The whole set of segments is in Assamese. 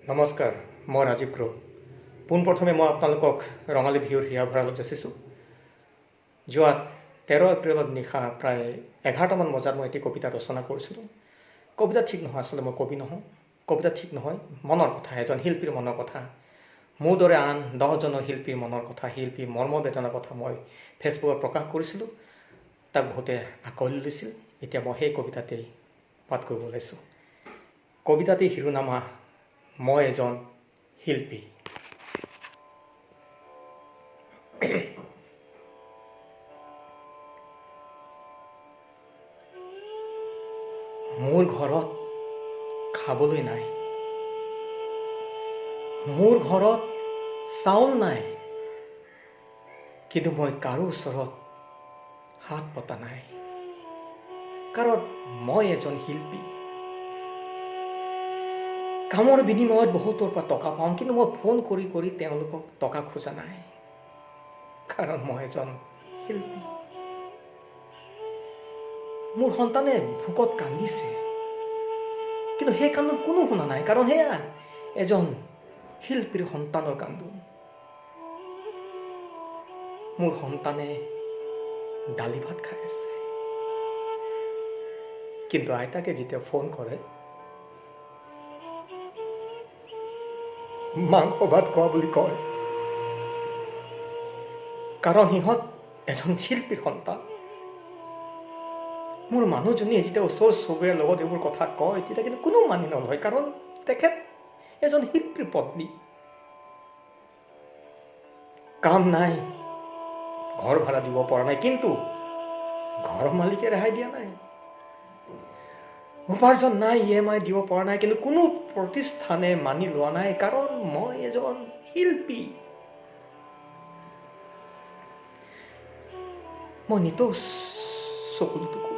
নমস্কাৰ, মই ৰাজীৱ ক্ৰ। পোনপ্ৰথমে মই আপোনালোকক ৰঙালী বিহুৰ হিয়া ভঁৰালত যাচিছোঁ। যোৱা 13 এপ্ৰিলত নিশা প্ৰায় 11টামান বজাত মই এটি কবিতা ৰচনা কৰিছিলোঁ। কবিতা ঠিক নহয়, আচলতে মই কবি নহওঁ। কবিতা ঠিক নহয়, মনৰ কথা, এজন শিল্পীৰ মনৰ কথা। মোৰ দৰে আন 10জনৰ শিল্পীৰ মনৰ কথা, শিল্পীৰ মৰ্মবেদনাৰ কথা মই ফেচবুকত প্ৰকাশ কৰিছিলোঁ। তাক বহুতে আঁকোৱালি লৈছিল। এতিয়া মই সেই কবিতাতেই পাঠ কৰিব ওলাইছোঁ। কবিতাটিৰ শিৰোনামা মই এজন শিল্পী। মোৰ ঘৰত খাবলৈ নাই, মোৰ ঘৰত চাউল নাই, কিন্তু মই কাৰো ওচৰত হাত পতা নাই, কাৰণ মই এজন শিল্পী। কামৰ বিনিময়ত বহুতৰ পৰা টকা পাওঁ, কিন্তু মই ফোন কৰি কৰি তেওঁলোকক টকা খোজা নাই, কাৰণ মই এজন শিল্পী। মোৰ সন্তানে ভোকত কান্দিছে, কিন্তু সেই কান্দোন কোনো শুনা নাই, কাৰণ সেয়া এজন শিল্পীৰ সন্তানৰ কান্দোন। মোৰ সন্তানে দালি ভাত খাই আছে, কিন্তু আইতাকে যেতিয়া ফোন কৰে মাংস ভাত খোৱা বুলি কয়, কাৰণ সিহঁত এজন শিল্পীৰ সন্তান। মোৰ মানুহজনীয়ে যেতিয়া ওচৰ চুবুৰীয়াৰ লগত এইবোৰ কথা কয়, তেতিয়া কিন্তু কোনো মানি নলয়, কাৰণ তেখেত এজন শিল্পীৰ পত্নী। কাম নাই, ঘৰ ভাড়া দিব পৰা নাই, কিন্তু ঘৰৰ মালিকে ৰেহাই দিয়া নাই। উপাৰ্জন নাই, EMI দিব পৰা নাই, কিন্তু কোনো প্ৰতিষ্ঠানে মানি লোৱা নাই, কাৰণ মই এজন শিল্পী। মই নিতৌ চকু টুকু,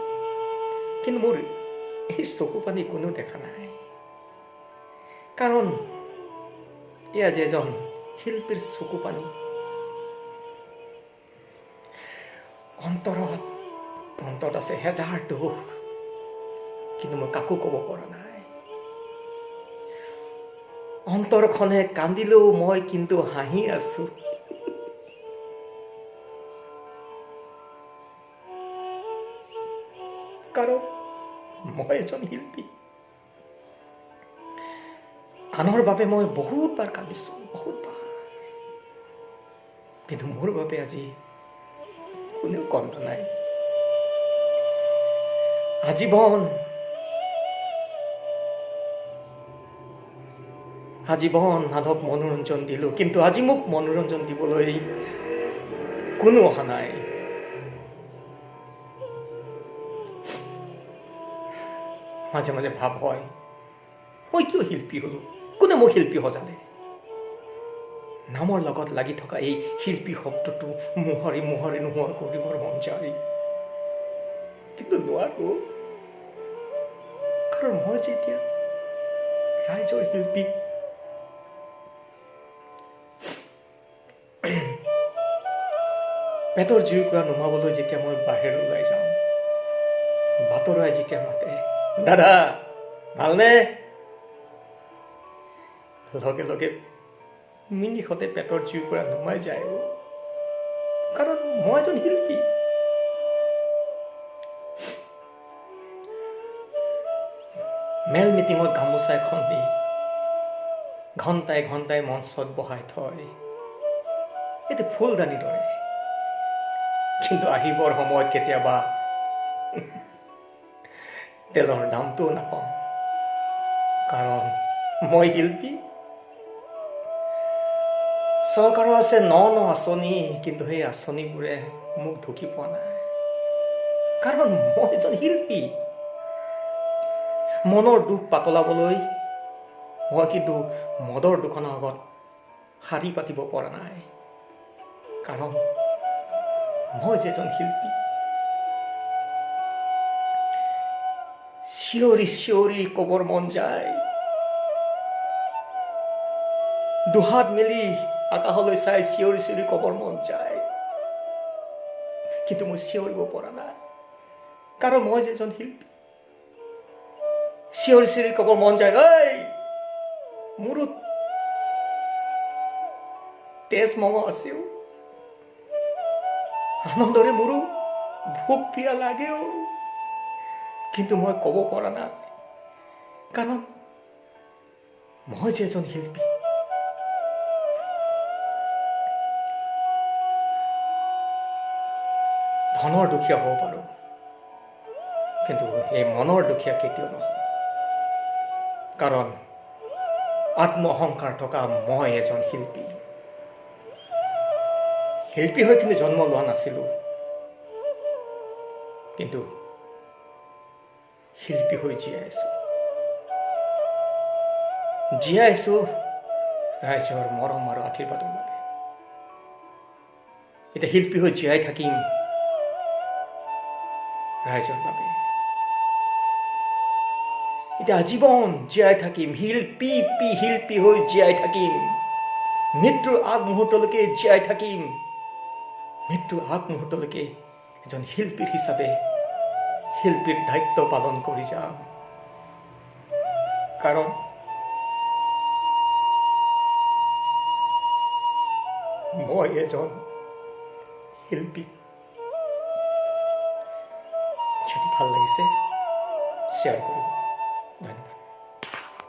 কিন্তু মোৰ এই চকু পানী কোনো দেখা নাই, কাৰণ এয়া যে এজন শিল্পীৰ চকু পানী। অন্তৰত আছে হেজাৰ দুখ, কিন্তু মই কাকো ক'ব পৰা নাই। অন্তৰখনে কান্দিলেও মই কিন্তু হাঁহি আছো, কাৰণ মই এজন শিল্পী। আনৰ বাবে মই বহুতবাৰ কান্দিছো, বহুতবাৰ, কিন্তু মোৰ বাবে আজি কোনেও কন্দা নাই। আজীৱন আনক মনোৰঞ্জন দিলো, কিন্তু আজি মোক মনোৰঞ্জন দিবলৈ কোনো অহা নাই। মাজে মাজে ভাব হয়, মই কিয় শিল্পী হলো? কোনে মোক শিল্পী সজালে? নামৰ লগত লাগি থকা এই শিল্পী শব্দটো মোহৰি নোহোৱা কৰিবৰ মন যায়, কিন্তু নোৱাৰো, কাৰণ মই যেতিয়া ৰাইজৰ শিল্পী। পেটৰ জুইকুৰা নুমাবলৈ যেতিয়া মই বাহিৰ ওলাই যাওঁ, বাটৰুৱাই যেতিয়া মাতে, দাদা ভালনে? লগে লগে মিনিষতে পেটৰ জুইকুৰা নুমাই যায়, কাৰণ মই এজন শিল্পী। মেল মিটিঙত গামোচা এখন দি ঘণ্টাই ঘণ্টাই মঞ্চত বহাই থয়, এইটো ফুলদানিৰ দৰে, কিন্তু আহিবৰ সময়ত কেতিয়াবা তেলৰ দামটোও নাপাওঁ, কাৰণ মই শিল্পী। চৰকাৰৰ আছে ন আঁচনি, কিন্তু সেই আঁচনিবোৰে মোক ঢুকি পোৱা নাই, কাৰণ মই এজন শিল্পী। মনৰ দুখ পাতলাবলৈ মই কিন্তু মদৰ দোকানৰ আগত শাৰী পাতিব পৰা নাই, কাৰণ মই যে এজন শিল্পী। চিঞৰি চিঞৰি কবৰ মন যায়, দুহাত মেলি আকাশলৈ চাই চিঞৰি চিঞৰি কবৰ মন যায়, কিন্তু মই চিঞৰিব পৰা নাই, কাৰণ মই যে এজন শিল্পী। চিঞৰি চিঞৰি কবৰ মন যায়, ঐ মোৰো তেজ মঙহ আছেও, আনন্দৰে মোৰো ভোক পিয়া লাগেও, কিন্তু মই ক'ব পৰা নাই, কাৰণ মই যে এজন শিল্পী। ধনৰ দুখীয়া হ'ব পাৰোঁ, কিন্তু এই মনৰ দুখীয়া কেতিয়াও নহয়, কাৰণ আত্মঅহংকাৰ থকা মই এজন শিল্পী। শিল্পী হৈ কিন্তু জন্ম লোৱা নাছিলোঁ, কিন্তু শিল্পী হৈ জীয়াই আছোঁ ৰাইজৰ মৰম আৰু আশীৰ্বাদৰ বাবে। এতিয়া শিল্পী হৈ জীয়াই থাকিম ৰাইজৰ বাবে। এতিয়া আজীৱন জীয়াই থাকিম, শিল্পী হৈ জীয়াই থাকিম, মৃত্যুৰ আগমুহূৰ্তলৈকে জীয়াই থাকিম, মৃত্যুৰ আগমুহূৰ্তলৈকে এজন শিল্পী হিচাপে শিল্পীৰ দায়িত্ব পালন কৰি যাম, কাৰণ মই এজন শিল্পী। যদি ভাল লাগিছে শ্বেয়াৰ কৰিব।